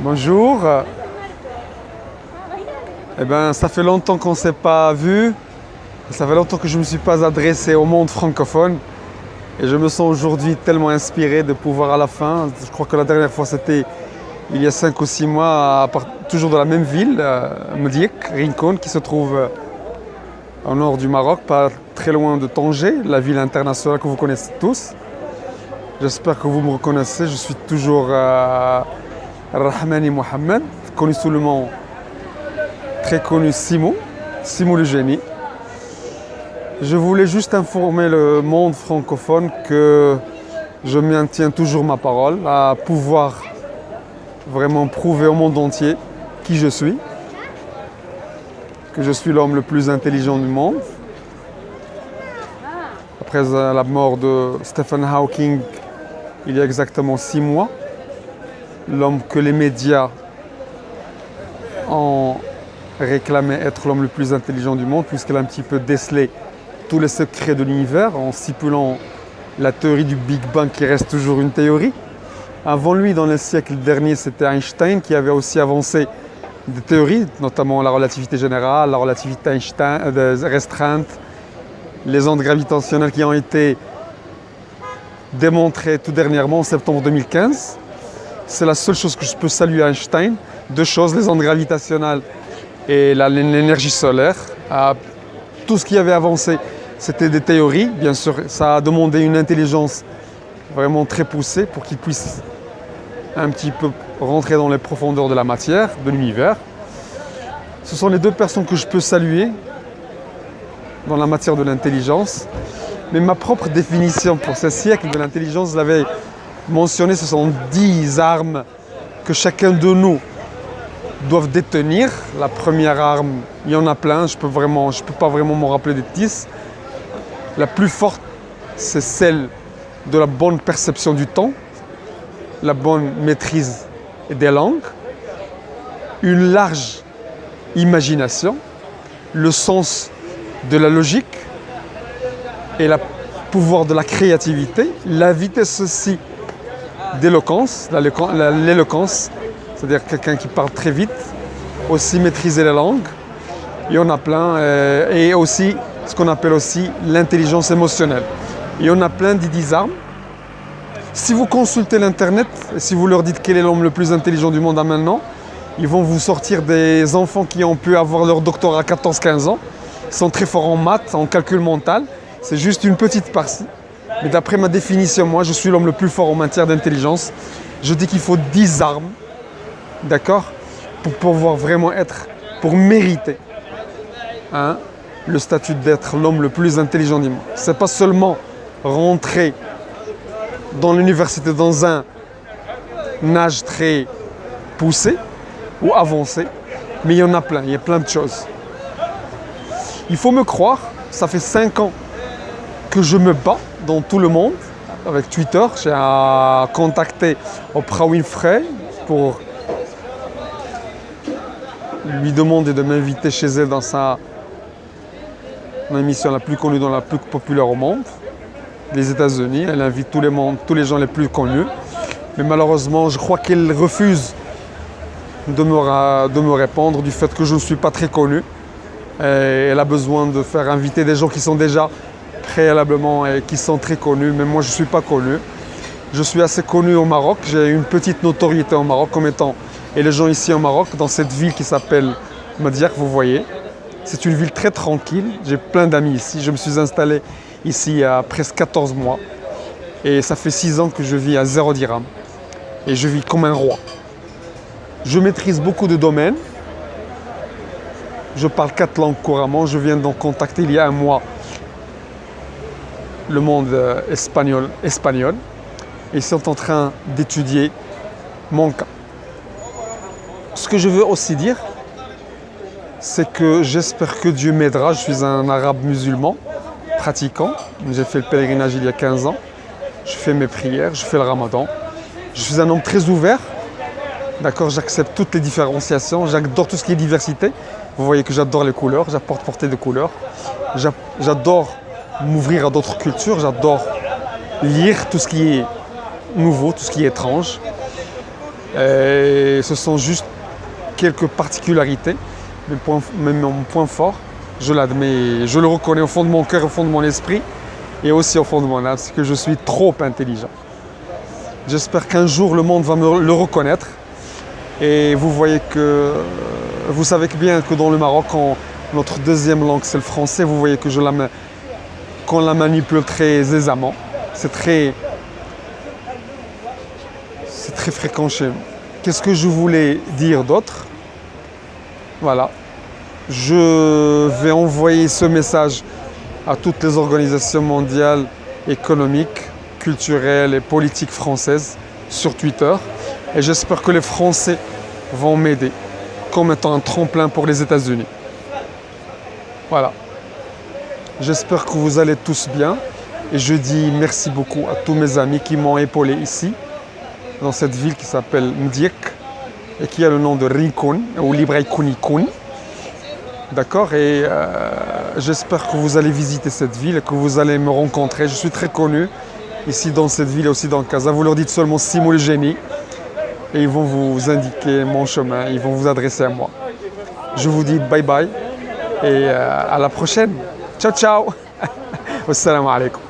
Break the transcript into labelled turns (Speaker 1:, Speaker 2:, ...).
Speaker 1: Bonjour. Eh ben, ça fait longtemps qu'on ne s'est pas vu. Ça fait longtemps que je ne me suis pas adressé au monde francophone. Et je me sens aujourd'hui tellement inspiré de pouvoir à la fin. Je crois que la dernière fois c'était il y a 5 ou 6 mois, toujours dans la même ville, Mdiek, Rincon, qui se trouve au nord du Maroc, pas très loin de Tanger, la ville internationale que vous connaissez tous. J'espère que vous me reconnaissez. Je suis toujours Rahmani Mohamed, connu sous le nom très connu Simou le génie. Je voulais juste informer le monde francophone que je maintiens toujours ma parole, à pouvoir vraiment prouver au monde entier qui je suis, que je suis l'homme le plus intelligent du monde. Après la mort de Stephen Hawking, il y a exactement 6 mois, l'homme que les médias ont réclamé être l'homme le plus intelligent du monde, puisqu'il a un petit peu décelé tous les secrets de l'univers en stipulant la théorie du Big Bang qui reste toujours une théorie. Avant lui, dans le siècle dernier, c'était Einstein qui avait aussi avancé des théories, notamment la relativité générale, la relativité restreinte, les ondes gravitationnelles qui ont été démontrées tout dernièrement en septembre 2015. C'est la seule chose que je peux saluer à Einstein. Deux choses, les ondes gravitationnelles et l'énergie solaire. Tout ce qui avait avancé, c'était des théories. Bien sûr, ça a demandé une intelligence vraiment très poussée pour qu'il puisse un petit peu rentrer dans les profondeurs de la matière, de l'univers. Ce sont les deux personnes que je peux saluer dans la matière de l'intelligence. Mais ma propre définition pour ce siècle de l'intelligence, je l'avais mentionné, ce sont 10 armes que chacun de nous doivent détenir. La première arme, il y en a plein, je peux pas vraiment m'en rappeler des 10. La plus forte, c'est celle de la bonne perception du temps, la bonne maîtrise des langues, une large imagination, le sens de la logique et le pouvoir de la créativité, la vitesse aussi d'éloquence, l'éloquence, c'est-à-dire quelqu'un qui parle très vite, aussi maîtriser les langues, il y en a plein, et aussi ce qu'on appelle aussi l'intelligence émotionnelle. Il y en a plein des 10 armes. Si vous consultez l'internet, si vous leur dites quel est l'homme le plus intelligent du monde à maintenant, ils vont vous sortir des enfants qui ont pu avoir leur doctorat à 14-15 ans, ils sont très forts en maths, en calcul mental, c'est juste une petite partie. Mais d'après ma définition, moi, je suis l'homme le plus fort en matière d'intelligence. Je dis qu'il faut 10 armes, d'accord, pour pouvoir vraiment pour mériter le statut d'être l'homme le plus intelligent du monde. Ce n'est pas seulement rentrer dans l'université dans un âge très poussé ou avancé, mais il y en a plein, il y a plein de choses. Il faut me croire, ça fait 5 ans que je me bats dans tout le monde avec Twitter. J'ai contacté Oprah Winfrey pour lui demander de m'inviter chez elle dans sa émission la plus connue, la plus populaire au monde, les États-Unis. Elle invite tous les gens les plus connus. Mais malheureusement, je crois qu'elle refuse de me répondre du fait que je ne suis pas très connu. Et elle a besoin de faire inviter des gens qui sont déjà préalablement et qui sont très connus. Mais moi, je ne suis pas connu. Je suis assez connu au Maroc. J'ai une petite notoriété au Maroc comme étant, et les gens ici au Maroc, dans cette ville qui s'appelle Mdiak, vous voyez. C'est une ville très tranquille. J'ai plein d'amis ici. Je me suis installé ici il y a presque 14 mois. Et ça fait 6 ans que je vis à 0 dirham. Et je vis comme un roi. Je maîtrise beaucoup de domaines. Je parle 4 langues couramment. Je viens d'en contacter il y a un mois le monde espagnol. Ils sont en train d'étudier mon cas. Ce que je veux aussi dire, c'est que j'espère que Dieu m'aidera. Je suis un arabe musulman, pratiquant. J'ai fait le pèlerinage il y a 15 ans. Je fais mes prières, je fais le ramadan. Je suis un homme très ouvert. D'accord, j'accepte toutes les différenciations. J'adore tout ce qui est diversité. Vous voyez que j'adore les couleurs, j'apporte portée de couleurs. J'adore m'ouvrir à d'autres cultures. J'adore lire tout ce qui est nouveau, tout ce qui est étrange. Et ce sont juste quelques particularités, mais mon point fort, je l'admets, je le reconnais au fond de mon cœur, au fond de mon esprit et aussi au fond de mon âme, c'est que je suis trop intelligent. J'espère qu'un jour le monde va me le reconnaître. Et vous voyez que, vous savez bien que dans le Maroc, notre deuxième langue c'est le français, vous voyez que qu'on la manipule très aisément. C'est très fréquent chez nous. Qu'est-ce que je voulais dire d'autre? Voilà. Je vais envoyer ce message à toutes les organisations mondiales, économiques, culturelles et politiques françaises sur Twitter. Et j'espère que les Français vont m'aider comme étant un tremplin pour les États-Unis. Voilà. J'espère que vous allez tous bien. Et je dis merci beaucoup à tous mes amis qui m'ont épaulé ici, dans cette ville qui s'appelle Mdiek et qui a le nom de Rincon ou Libraïkounikoun. D'accord? Et j'espère que vous allez visiter cette ville et que vous allez me rencontrer. Je suis très connu ici dans cette ville et aussi dans Casa. Vous leur dites seulement Simo le génie et ils vont vous indiquer mon chemin, ils vont vous adresser à moi. Je vous dis bye bye et à la prochaine. Ciao ciao. Wassalamu alaikum.